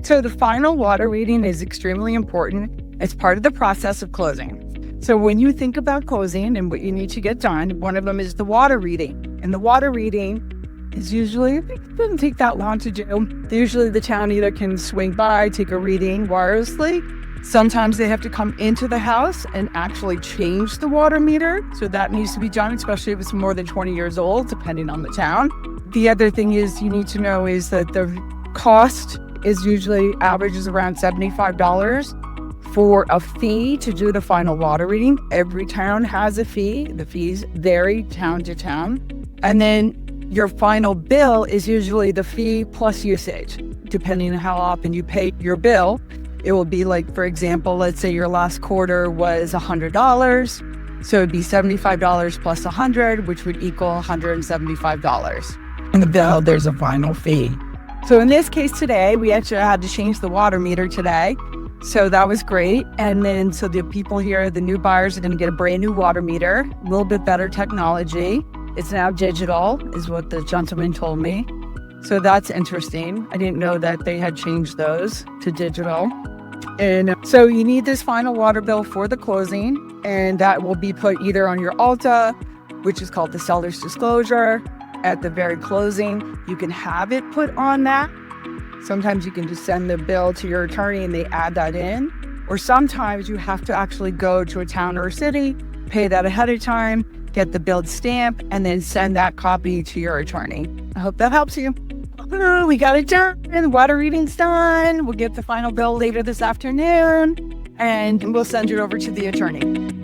So the final water reading is extremely important. It's part of the process of closing. So when you think about closing and what you need to get done, one of them is the water reading. And the water reading is usually, it doesn't take that long to do. Usually the town either can swing by, take a reading wirelessly. Sometimes they have to come into the house and actually change the water meter. So that needs to be done, especially if it's more than 20 years old, depending on the town. The other thing is you need to know is that the cost is usually averages around $75 for a fee to do the final water reading. Every town has a fee. The fees vary town to town. And then your final bill is usually the fee plus usage. Depending on how often you pay your bill, it will be like, for example, let's say your last quarter was $100. So it'd be $75 plus $100, which would equal $175. In the bill, there's a final fee. So in this case today, we actually had to change the water meter today. So that was great. And then, so the people here, the new buyers are going to get a brand new water meter, a little bit better technology. It's now digital, is what the gentleman told me. So that's interesting. I didn't know that they had changed those to digital. And so you need this final water bill for the closing, and that will be put either on your Alta, which is called the seller's disclosure, at the very closing. You can have it put on that. Sometimes you can just send the bill to your attorney and they add that in. Or sometimes you have to actually go to a town or a city, pay that ahead of time, get the bill stamp, and then send that copy to your attorney. I hope that helps you. We got it done. The water reading's done. We'll get the final bill later this afternoon, and we'll send it over to the attorney.